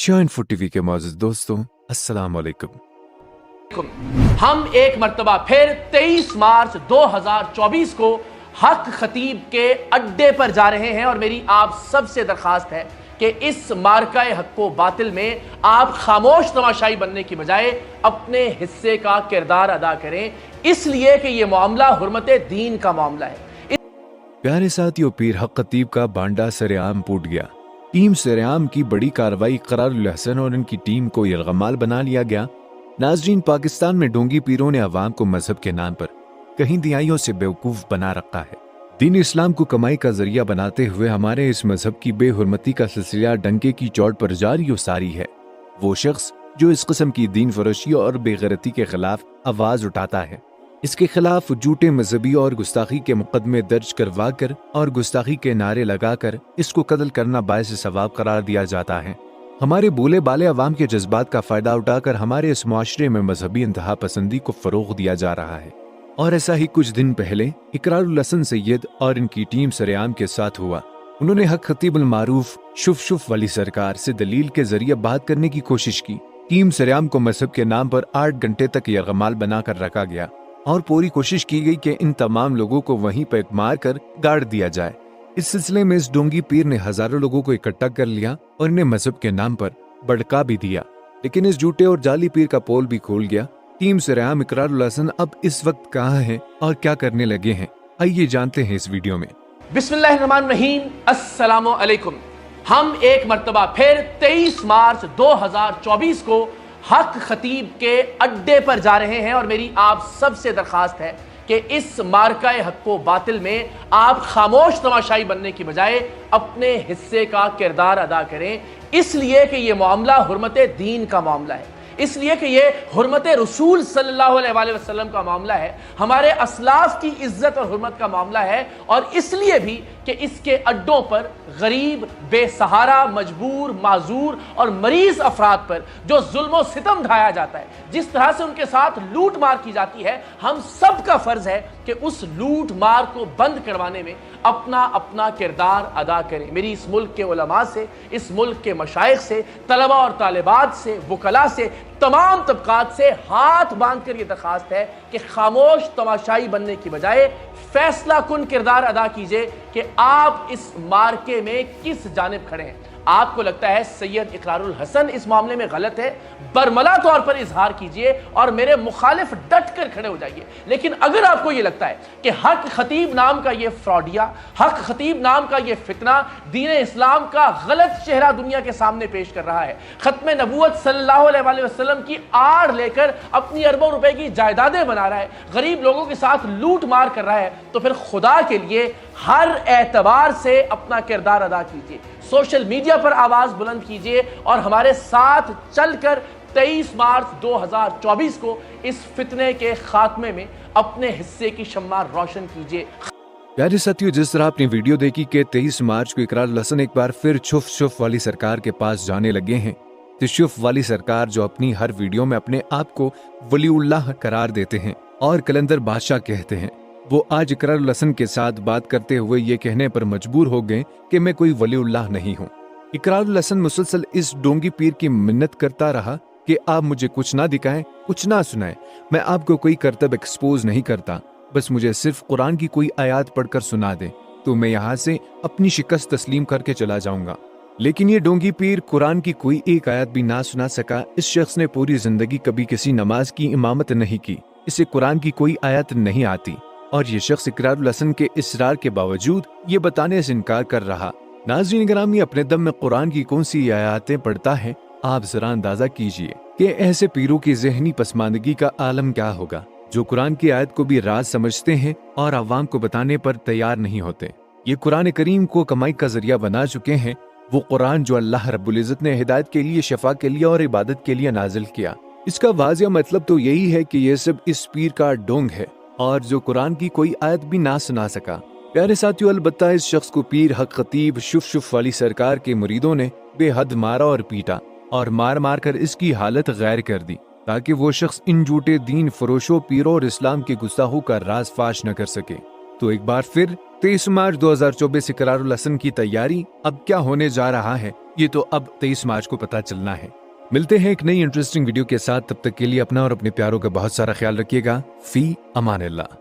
Shine foot TV के मौजूद दोस्तों, अस्सलाम वालेकुम। हम एक मर्तबा फिर 23 मार्च 2024 को हक खतीब के अड्डे पर जा रहे हैं और मेरी आप सबसे दरखास्त है कि इस मार्काए हक व बातिल में आप खामोश तमाशाई बनने की बजाय अपने हिस्से का किरदार अदा करें, इसलिए कि ये मामला हुर्मत दीन का मामला है। प्यारे साथियों, पीर हक खतीब का बांडा सरेआम फूट गया। टीम सरेआम की बड़ी कार्रवाई इकरारुल हसन और उनकी टीम को यलगमाल बना लिया गया। नाजरीन, पाकिस्तान में डोंगी पीरों ने अवाम को मजहब के नाम पर कहीं दिहाइयों से बेवकूफ बना रखा है। दीन इस्लाम को कमाई का जरिया बनाते हुए हमारे इस मजहब की बेहुरमती का सिलसिला डंके की चोट पर जारी और सारी है। वो शख्स जो इस किस्म की दीन फरोशी और बेगैरती के खिलाफ आवाज उठाता है, इसके खिलाफ झूठे मजहबी और गुस्ताखी के मुकदमे दर्ज करवा कर और गुस्ताखी के नारे लगाकर इसको कत्ल करना बायस सवाब करार दिया जाता है। हमारे बोले बाले अवाम के जज्बात का फायदा उठाकर हमारे इस मुआशरे में मजहबी इंतहा पसंदी को फरोग दिया जा रहा है। और ऐसा ही कुछ दिन पहले इकरारुल हसन सैयद और इनकी टीम सरेआम के साथ हुआ। उन्होंने हक खतीबुल मारूफ शुफ वाली सरकार से दलील के जरिए बात करने की कोशिश की। टीम सरेआम को मजहब के नाम पर 8 घंटे तक यरगमाल बनाकर रखा गया और पूरी कोशिश की गई कि इन तमाम लोगों को वहीं पर मार कर गाड़ दिया जाए। इस सिलसिले में इस डोंगी पीर ने हजारों लोगों को इकट्ठा कर लिया और इन्हें मजहब के नाम पर भड़का भी दिया, लेकिन इस झूठे और जाली पीर का पोल भी खोल गया। टीम सरेआम इकरारुल हसन अब इस वक्त कहाँ है और क्या करने लगे हैं, आइए जानते हैं इस वीडियो में। बिस्मिल्लाहिर्रहमानिर्रहीम, अस्सलामु अलैकुम। हम एक मर्तबा फिर 23 मार्च 2024 को हक खतीब के अड्डे पर जा रहे हैं और मेरी आप सबसे दरखास्त है कि इस मार्काए हक व बातिल में आप खामोश तमाशाई बनने की बजाय अपने हिस्से का किरदार अदा करें, इसलिए कि ये मामला हुर्मत दीन का मामला है, इसलिए कि ये हुर्मत रसूल सल्लल्लाहु अलैहि वसल्लम का मामला है, हमारे असलाफ की इज्जत और हुर्मत का मामला है। और इसलिए भी कि इसके अड्डों पर गरीब, बेसहारा, मजबूर, माजूर और मरीज अफराद पर जो जुल्म सितम ढाया जाता है, जिस तरह से उनके साथ लूट मार की जाती है, हम सब का फर्ज है कि उस लूट मार को बंद करवाने में अपना अपना किरदार अदा करें। मेरी इस मुल्क के उलमा से, इस मुल्क के मशाइख से, तलबा और तालिबात से, वकला से, तमाम तबकात से हाथ बांध कर ये दरखास्त है कि खामोश तमाशाई बनने की बजाय फैसला कुन किरदार अदा कीजिए कि आप इस मार्के में किस जानिब खड़े हैं। आपको लगता है सैयद इकरारुल हसन इस मामले में गलत है, बरमला तौर पर इजहार कीजिए और मेरे मुखालिफ डट कर खड़े हो जाइए। लेकिन अगर आपको यह लगता है कि हक खतीब नाम का ये फ्रॉडिया, हक खतीब नाम का ये फितना दीन इस्लाम का गलत चेहरा दुनिया के सामने पेश कर रहा है, खत्म नबूवत सल्लल्लाहु अलैहि वसल्लम की आड़ लेकर अपनी अरबों रुपए की जायदादें बना रहा है, गरीब लोगों के साथ लूट मार कर रहा है, तो फिर खुदा के लिए हर एतबार से अपना किरदार अदा कीजिए, सोशल मीडिया पर आवाज बुलंद कीजिए और हमारे साथ चलकर 23 मार्च 2024 को इस फितने के खात्मे में अपने हिस्से की शम्मा रोशन कीजिए। प्यारे साथियों, जिस तरह आपने वीडियो देखी कि 23 मार्च को इकरारुल हसन एक बार फिर शुफ वाली सरकार के पास जाने लगे हैं, तो शुफ वाली सरकार जो अपनी हर वीडियो में अपने आप को वलीउल्लाह करार देते हैं और कलंदर बादशाह कहते हैं, वो आज इकरारुल हसन के साथ बात करते हुए ये कहने पर मजबूर हो गए कि मैं कोई वलीउल्लाह नहीं हूँ। इकरारुल हसन मुसलसल इस डोंगी पीर की मिन्नत करता रहा कि आप मुझे कुछ ना दिखाएं, कुछ ना सुनाएं, मैं आपको कोई करतब एक्सपोज नहीं करता, बस मुझे सिर्फ कुरान की कोई आयत पढ़कर सुना दे तो मैं यहाँ से अपनी शिकस्त तस्लीम करके चला जाऊंगा। लेकिन ये डोंगी पीर कुरान की कोई एक आयत भी ना सुना सका। इस शख्स ने पूरी जिंदगी कभी किसी नमाज की इमामत नहीं की, इसे कुरान की कोई आयत नहीं आती और ये शख्स इकरारुल हसन के इसरार के बावजूद ये बताने से इनकार कर रहा। नाज़रीन गिरामी, अपने दम में कुरान की कौन सी आयतें पढ़ता है, आप जरा अंदाजा कीजिए कि ऐसे पीरों की ज़हनी पसमानदगी का आलम क्या होगा, जो कुरान की आयत को भी राज समझते हैं और अवाम को बताने पर तैयार नहीं होते। ये कुरान करीम को कमाई का जरिया बना चुके हैं, वो कुरान जो अल्लाह रब्बुल इज़्ज़त ने हिदायत के लिए, शफा के लिए और इबादत के लिए नाजिल किया। इसका वाज़िह मतलब तो यही है कि ये सब इस पीर का डोंग है और जो कुरान की कोई आयत भी ना सुना सका। प्यारे साथियों, अलबत्ता इस शख्स को पीर हक खतीब शुफ वाली सरकार के मुरीदों ने बेहद मारा और पीटा और मार मार कर इसकी हालत गैर कर दी, ताकि वो शख्स इन झूठे दीन फरोशों, पीरों और इस्लाम के गुस्ताखों का राज फाश न कर सके। तो एक बार फिर 23 मार्च 2024 इकरारुल हसन की तैयारी अब क्या होने जा रहा है, ये तो अब 23 मार्च को पता चलना है। मिलते हैं एक नई इंटरेस्टिंग वीडियो के साथ, तब तक के लिए अपना और अपने प्यारों का बहुत सारा ख्याल रखिएगा। फी अमान अल्लाह।